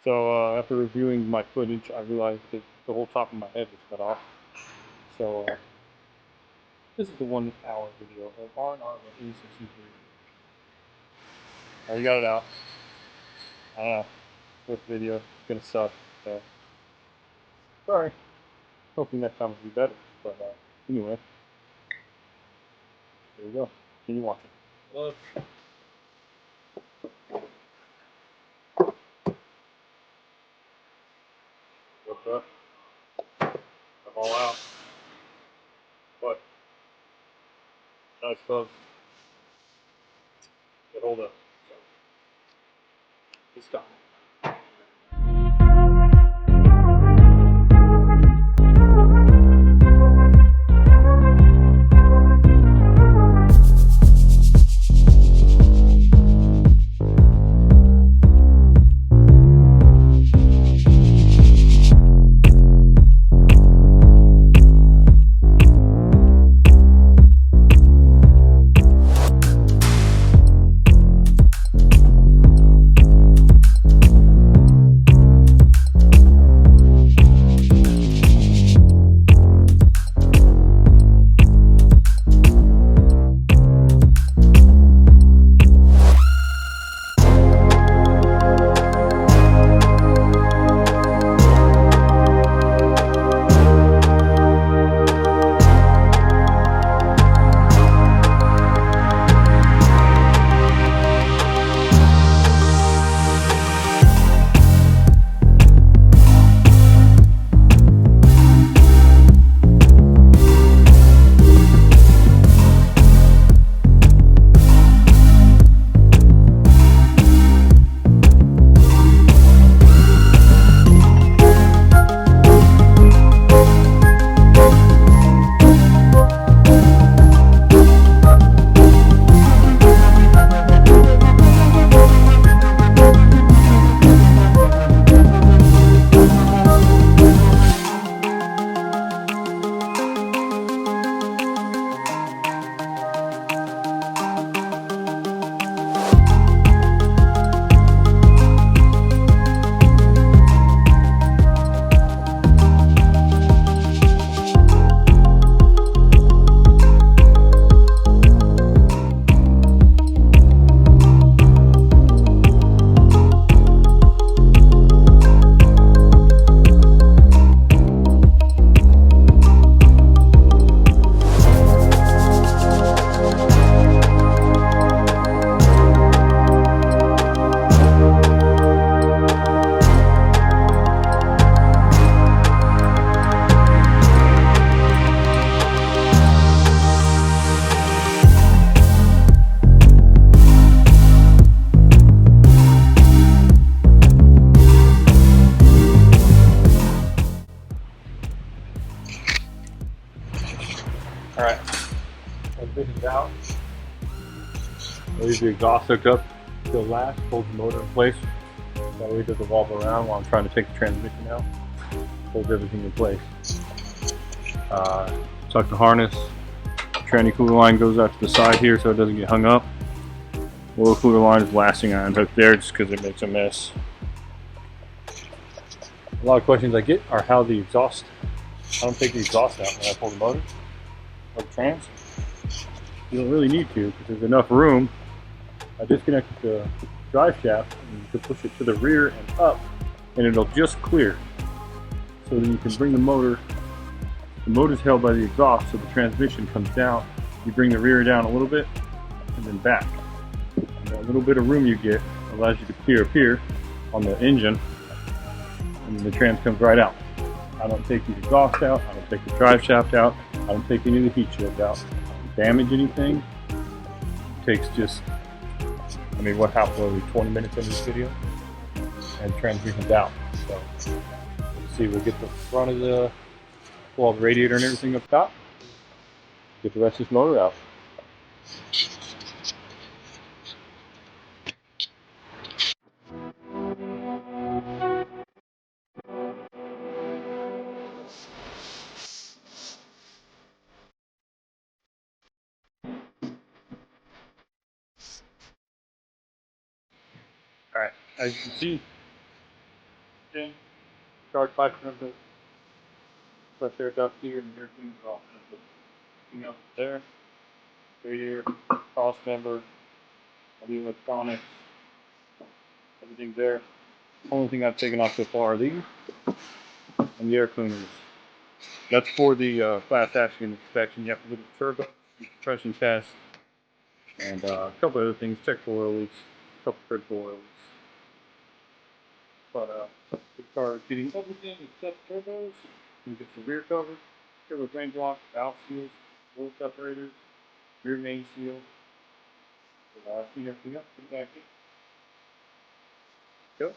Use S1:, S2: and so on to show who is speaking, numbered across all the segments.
S1: So after reviewing my footage, I realized that the whole top of my head was cut off. So this is the 1 hour video of R&R with N63. I got it out. I don't know. This video is gonna suck. So sorry. Hoping next time will be better. But anyway, there you go. Continue watching. Look. What's up? I'm all out. What? Nice folks. Get hold up. So, it's gone. Alright, transmission's out. Leave the exhaust hooked up till last, holds the motor in place. That way it doesn't wobble around while I'm trying to take the transmission out. Holds everything in place. Tuck the harness. Tranny cooler line goes out to the side here so it doesn't get hung up. Oil cooler line is lasting iron hooked there just because it makes a mess. A lot of questions I get are how the exhaust, I don't take the exhaust out when I pull the motor or the trans. You don't really need to because there's enough room. I disconnect the drive shaft and you can push it to the rear and up and it'll just clear. So then you can bring the motor's held by the exhaust so the transmission comes down. You bring the rear down a little bit and then back. And that little bit of room you get allows you to clear up here on the engine and then the trans comes right out. I don't take the exhaust out, I don't take the drive shaft out, I don't take any of the heat shields out. Damage anything, takes just, I mean, what happened, only 20 minutes into this video, and transmission's out. So, let's see, we'll get the front of the, pull all the radiator and everything up top, get the rest of this motor out. Alright, as you can see, in, charge pipe of the left air duct here, and the air cleaner off. Everything else is there. Radiator, cross member, all the electronics, everything's there. Only thing I've taken off so far are these and the air cleaners. That's for the class action inspection. You have to look at the turbo, compression test, and a couple other things. Check for oil leaks, a couple critical oil leaks. But the car is getting everything except turbos. You get the rear cover, turbo drain block, valve seals, oil separators, rear main seal. Clean everything up, put it back in. Go.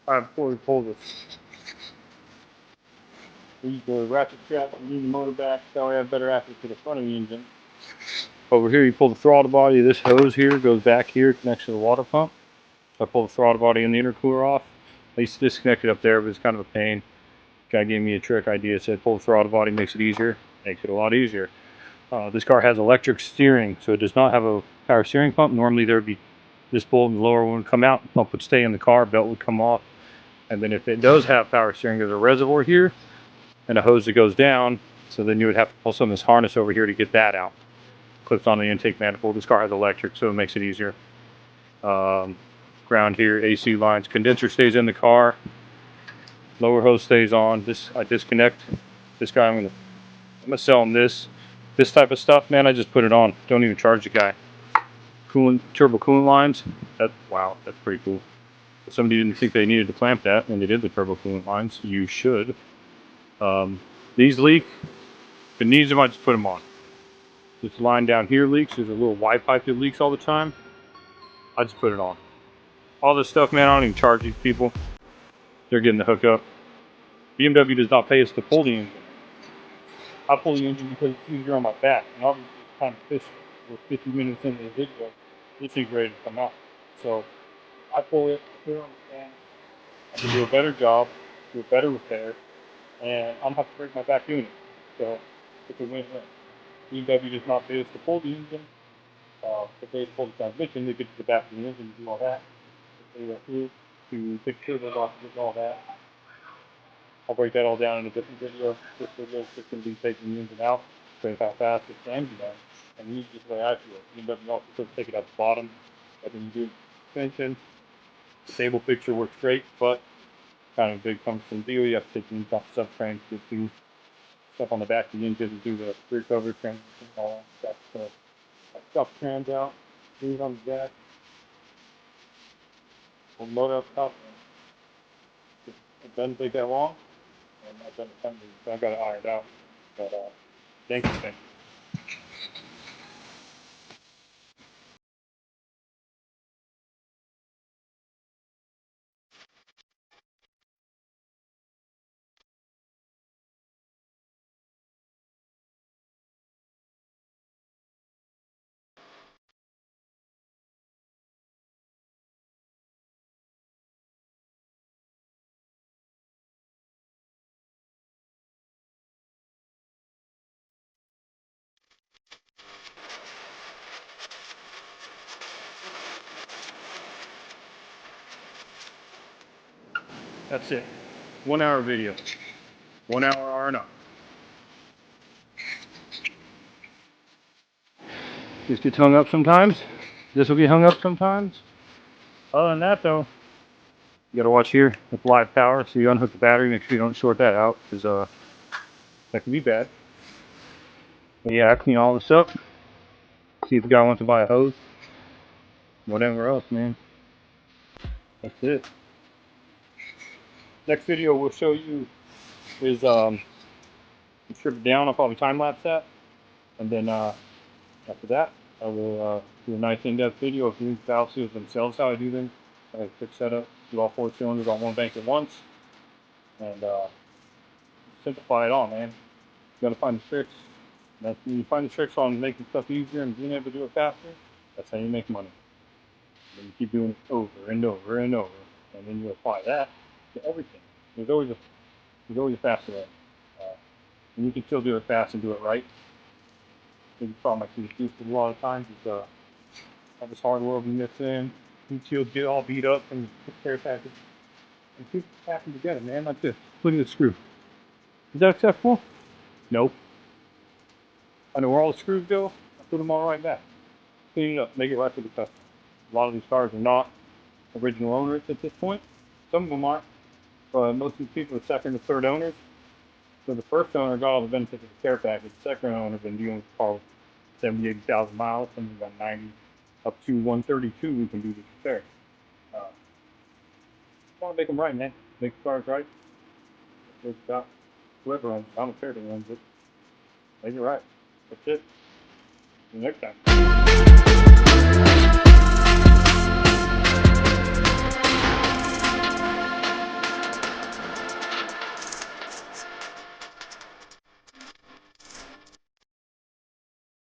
S1: Alright, before we pull this, we use the ratchet strap and use the motor back so we have better access to the front of the engine. Over here, you pull the throttle body. This hose here goes back here, connects to the water pump. So I pull the throttle body and the intercooler off. I used to disconnect it up there, but it's kind of a pain. Guy gave me a trick idea, said pull the throttle body, makes it easier. Makes it a lot easier. This car has electric steering, so it does not have a power steering pump. Normally there would be this bolt and the lower one would come out, the pump would stay in the car, belt would come off. And then if it does have power steering, there's a reservoir here and a hose that goes down. So then you would have to pull some of this harness over here to get that out. Clips on the intake manifold. This car has electric, so it makes it easier. Ground here, AC lines. Condenser stays in the car. Lower hose stays on. This I disconnect. This guy, I'm gonna sell him this type of stuff, man. I just put it on. Don't even charge the guy. Coolant, turbo coolant lines. Wow, that's pretty cool. If somebody didn't think they needed to clamp that, and they did the turbo coolant lines, you should. These leak. If it needs them, I just put them on. This line down here leaks. There's a little Y pipe that leaks all the time. I just put it on. All this stuff, man, I don't even charge these people. They're getting the hookup. BMW does not pay us to pull the engine. I pull the engine because it's easier on my back. And obviously it's kind of efficient. We're 50 minutes into the video. This thing's ready to come out. So I pull it, put it on the stand. I can do a better job, do a better repair, and I'm gonna have to break my back doing it. So it's a win-win. BMW does not pay us to pull the engine. if they pull the transmission, they get to the back of the engine and do all that. If they go through to take turbos off and all that. I'll break that all down in a different video. This video is just going to be taking the engine out, show you how fast it can be done. And you just way I feel. You can also sort of take it out the bottom, but then you do suspension. The stable picture works great, but kind of a big cumbersome deal. You have to take the engine off the subframe to do stuff on the back of the engine and do the rear cover transmission and all that stuff. So stuff trans out, leave it on the jack, we'll load up top. It doesn't take that long, and I've done it assembly, so I've got it ironed out. But thank you. That's it. 1 hour video. 1 hour R&R. This gets hung up sometimes. This will get hung up sometimes. Other than that though, you gotta watch here with live power. So you unhook the battery, make sure you don't short that out, because that can be bad. But yeah, I clean all this up. See if the guy wants to buy a hose. Whatever else, man. That's it. Next video we'll show you is strip it down. I'll probably time lapse that, and then after that I will do a nice in-depth video of doing valve seals themselves, how I do them. I have a quick setup, do all 4 cylinders on one bank at once, and simplify it all, man. You gotta find the tricks. That's when you find the tricks on making stuff easier and being able to do it faster. That's how you make money. And you keep doing it over and over and over, and then you apply that to everything. There's always a faster way, and you can still do it fast and do it right. The problem I see with a lot of times is all this hardware we mix in. Windshields get all beat up from the care package, and keep happening together, man, like this. Look at the screw. Is that acceptable? Nope. I know where all the screws go. I put them all right back. Clean it up, make it right for the customer. A lot of these cars are not original owners at this point. Some of them aren't, but most of these people are second or third owners. So the first owner got all the benefits of the care package. The second owner has been dealing with cars 70, 80,000 miles. Some of them got 90, up to 132. We can do this repair. I want to make them right, man. Make the cars right. It's about whoever owns it. I don't care who owns it. Make it right. That's it. See you next time.